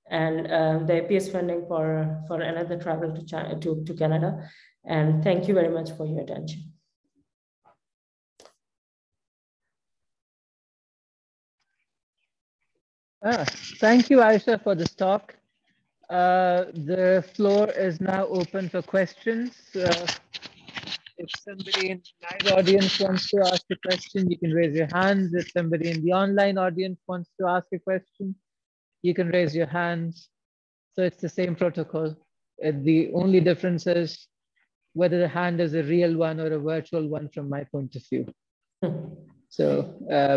and the APS funding for another travel to China, to Canada. And thank you very much for your attention. Thank you, Aisha, for this talk. The floor is now open for questions. If somebody in the live audience wants to ask a question, you can raise your hands. If somebody in the online audience wants to ask a question, you can raise your hands. So it's the same protocol. The only difference is whether the hand is a real one or a virtual one from my point of view. So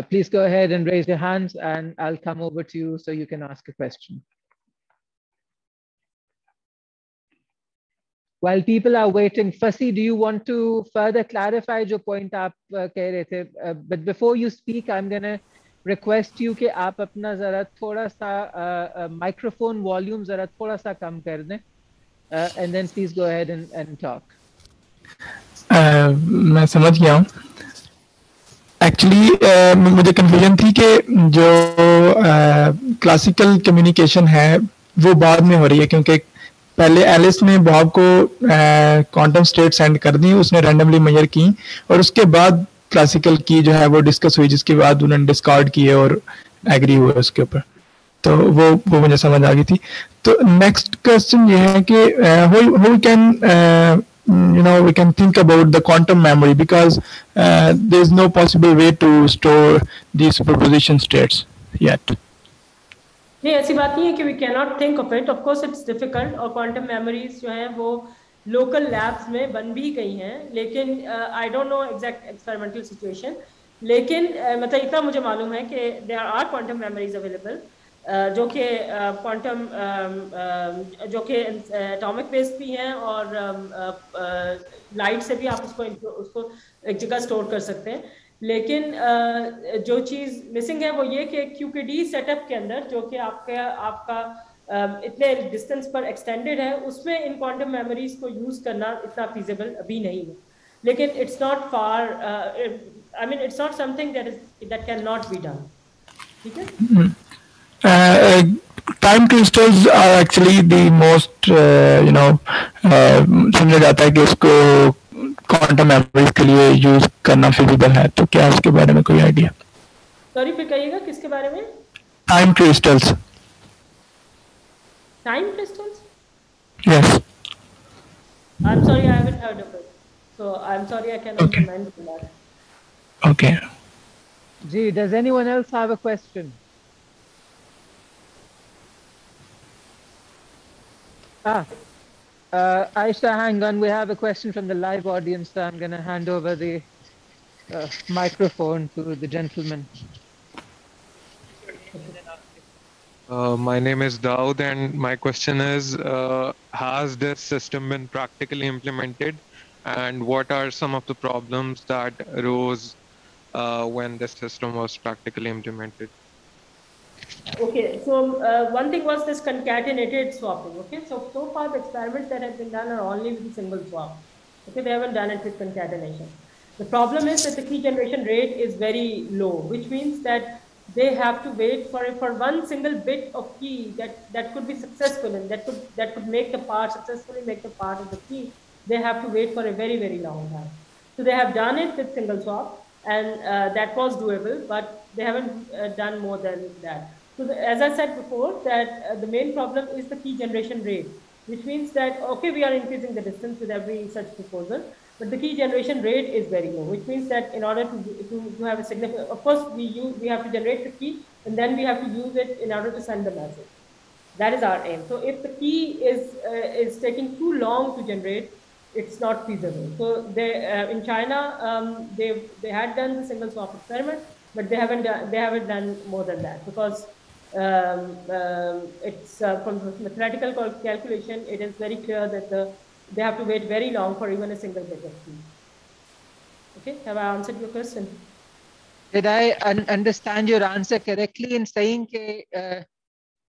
please go ahead and raise your hands and I'll come over to you so you can ask a question. While people are waiting, Fasi, do you want to further clarify your point aap keh rahe the? But before you speak, I'm going to request you कि आप अपना ज़रा थोड़ा सा microphone volume ज़रा थोड़ा सा कम कर दें, and then please go ahead and talk. मैं समझ गया हूँ. एक्चुअली मुझे कंफ्यूजन थी कि जो क्लासिकल कम्युनिकेशन है वो बाद में हो रही है, क्योंकि पहले एलिस ने बॉब को क्वांटम स्टेट सेंड कर दी, उसने रैंडमली मेजर की और उसके बाद क्लासिकल की जो है वो डिस्कस हुई, जिसके बाद उन्होंने डिस्कार्ड किए और एग्री हुए उसके ऊपर. तो वो मुझे समझ आ गई थी. तो नेक्स्ट क्वेश्चन ये है कि how can we can think about the quantum memory, because there is no possible way to store these superposition states yet. नहीं, ऐसी बात नहीं है कि we cannot think of it. Of course it's difficult. और quantum memories जो हैं वो local labs में बन भी गई हैं, लेकिन I don't know exact experimental situation. लेकिन मतलब इतना मुझे मालूम है कि there are quantum memories available, जो कि क्वांटम जो कि एटॉमिक बेस्ड भी हैं और लाइट से भी आप उसको एक जगह स्टोर कर सकते हैं. लेकिन जो चीज़ मिसिंग है वो ये कि QKD सेटअप के अंदर जो कि आपका इतने डिस्टेंस पर एक्सटेंडेड है, उसमें इन क्वांटम मेमोरीज को यूज़ करना इतना फीजिबल अभी नहीं है. लेकिन it's not far, I mean it's not something that can not be done. ठीक है. Time crystals are actually the most समझा जाता है कि इसको क्वांटम मेमोरीज के लिए यूज करना फिजिबल है. तो क्या इसके बारे में कोई आइडिया? सॉरी, फिर कहिएगा किसके बारे में? Time crystals. Time crystals? Yes. I'm sorry, I haven't heard of it. So I'm sorry, I cannot comment on that. Okay. Gee, does anyone else have a question? Aisha, hang on. We have a question from the live audience. So I'm going to hand over the microphone to the gentleman. My name is Daud, and my question is, has this system been practically implemented, and what are some of the problems that arose when this system was practically implemented? Okay, so one thing was this concatenated swapping. Okay, so far the experiments that have been done are only with a single swap. Okay, they haven't done it with concatenation. The problem is that the key generation rate is very low, which means that they have to wait for one single bit of key that could be successful and that could make the part successfully make the part of the key. They have to wait for a very, very long time. So they have done it with single swap, and that was doable, but they haven't done more than that. So as I said before, that the main problem is the key generation rate, which means that, okay, we are increasing the distance with every such proposal, but the key generation rate is very low, which means that in order to have a significant, of course, we have to generate the key, and then we have to use it in order to send the message. That is our aim. So if the key is taking too long to generate, it's not feasible. So they in China, they had done the single swap experiment, but they haven't done more than that, because it's from mathematical calculation, it is very clear that they have to wait very long for even a single bit of key. Okay, have I answered your question? Did I understand your answer correctly in saying कि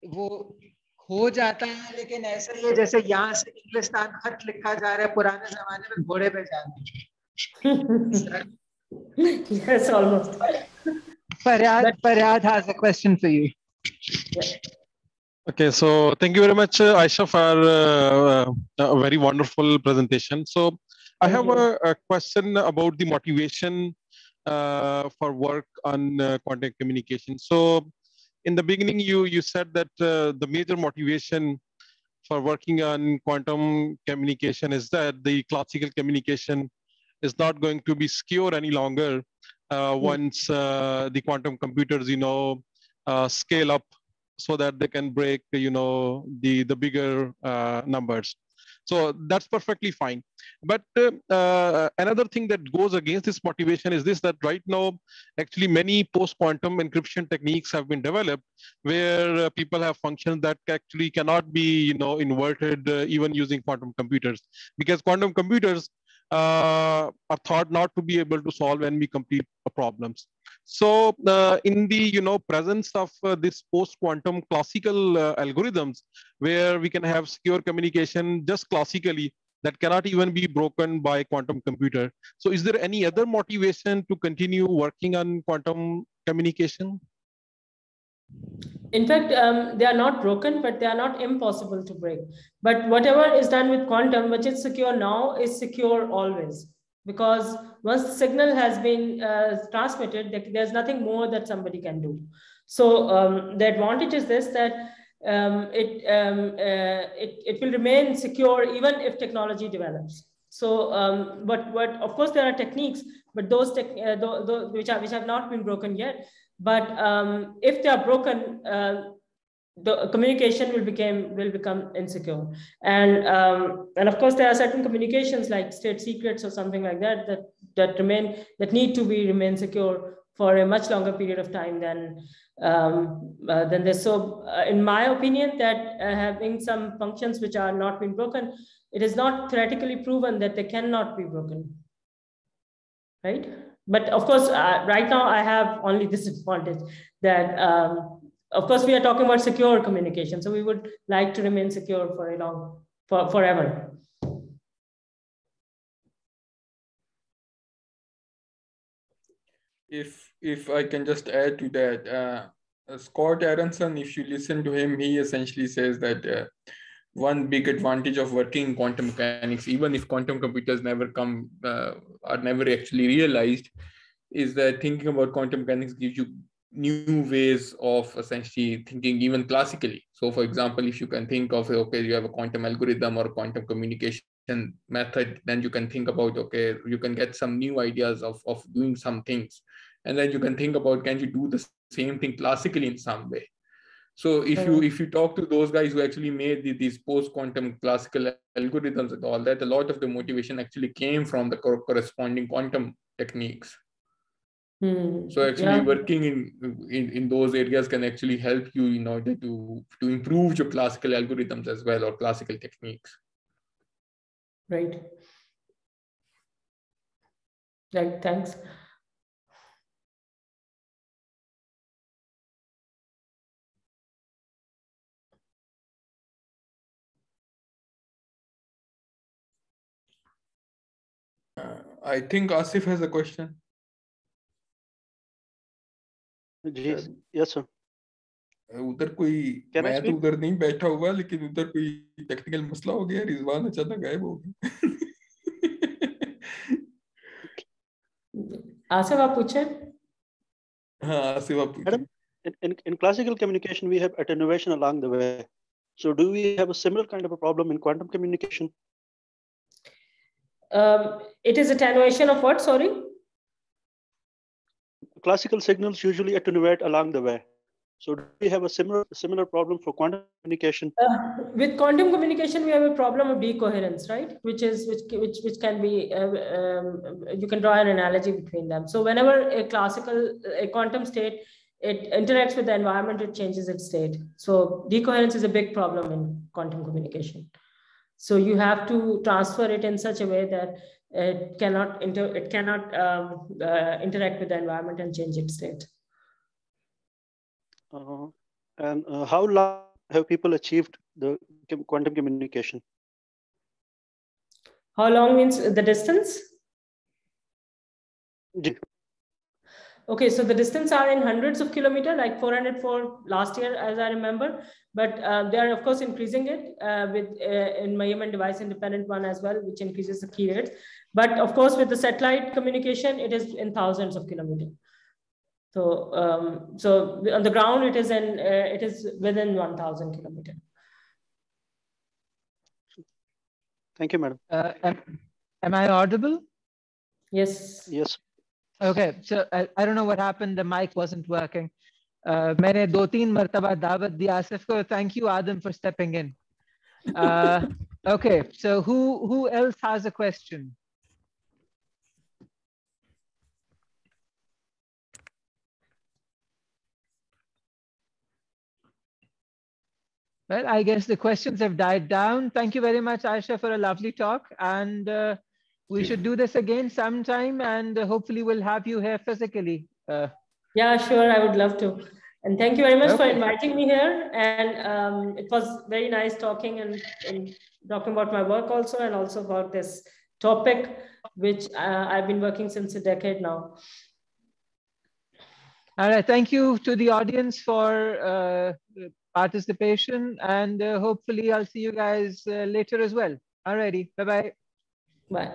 वो हो जाता है, लेकिन ऐसा ही है जैसे यहाँ से इंग्लिस्तान खत लिखा जा रहा है पुराने जमाने में घोड़े पे जाने? Yes, almost. Faryad has a question for you. Yeah. Okay, so thank you very much, Aisha, for a very wonderful presentation. So I have a question about the motivation for work on quantum communication. So in the beginning, you said that the major motivation for working on quantum communication is that the classical communication is not going to be secure any longer once the quantum computers, scale up so that they can break, the bigger numbers. So that's perfectly fine. But another thing that goes against this motivation is this, that right now, actually many post-quantum encryption techniques have been developed where people have functions that actually cannot be, inverted even using quantum computers, because quantum computers are thought not to be able to solve any complete problems. So in the presence of this post-quantum classical algorithms, where we can have secure communication just classically that cannot even be broken by quantum computer. So is there any other motivation to continue working on quantum communication? In fact, they are not broken, but they are not impossible to break. But whatever is done with quantum, which is secure now, is secure always. Because once the signal has been transmitted, there's nothing more that somebody can do. So the advantage is this, that it will remain secure even if technology develops. So, but of course there are techniques, but those which have not been broken yet. But if they are broken, the communication will become insecure, and of course there are certain communications like state secrets or something like that need to remain secure for a much longer period of time than this. So in my opinion, that having some functions which are not being broken, it is not theoretically proven that they cannot be broken, right? But of course, right now I have only this advantage that of course, we are talking about secure communication, so we would like to remain secure forever. If I can just add to that, Scott Aronson, if you listen to him, he essentially says that one big advantage of working in quantum mechanics, even if quantum computers never are never actually realized, is that thinking about quantum mechanics gives you new ways of essentially thinking even classically. So for example, if you can think of, okay, you have a quantum algorithm or quantum communication method, then you can think about, okay, you can get some new ideas of doing some things. And then you can think about, can you do the same thing classically in some way? So if you talk to those guys who actually made these post-quantum classical algorithms and all that, a lot of the motivation actually came from the corresponding quantum techniques. So actually working in those areas can actually help you in order to improve your classical algorithms as well, or classical techniques. Right. Right, thanks. I think Asif has a question. Yes, sir. उधर कोई मैं तो उधर नहीं बैठा हुआ, लेकिन उधर कोई टेक्निकल मसला हो गया, रिजवान अचानक गायब हो गया. आसिफ आप पूछे. हाँ आसिफ आप पूछे. In classical communication we have attenuation along the way. So do we have a similar kind of a problem in quantum communication? It is attenuation of what? Sorry. Classical signals usually attenuate along the way. So do we have a similar problem for quantum communication? With quantum communication, we have a problem of decoherence, right? Which can be you can draw an analogy between them. So whenever a quantum state, it interacts with the environment, it changes its state. So decoherence is a big problem in quantum communication. So you have to transfer it in such a way that it cannot interact with the environment and change its state. And how long have people achieved the quantum communication? How long means the distance? Okay, so the distance are in hundreds of kilometers, like 404 last year, as I remember. But they are, of course, increasing it in Measurement Device Independent one as well, which increases the key rates. But of course, with the satellite communication, it is in thousands of kilometers. So, so on the ground, it is within 1,000 kilometers. Thank you, madam. Am I audible? Yes. Yes. Okay, so I don't know what happened. The mic wasn't working. मैंने 2-3 मर्तबा दावत दी आसिफ को. Thank you, Adam, for stepping in. Okay, so who else has a question? Well, I guess the questions have died down. Thank you very much, Aisha, for a lovely talk. And we should do this again sometime, and hopefully we'll have you here physically. Yeah, sure. I would love to. And thank you very much for Okay. inviting me here. And it was very nice talking and talking about my work also, and also about this topic, which I've been working since a decade now. All right. Thank you to the audience for participation, and hopefully I'll see you guys later as well. All righty. Bye-bye. Bye.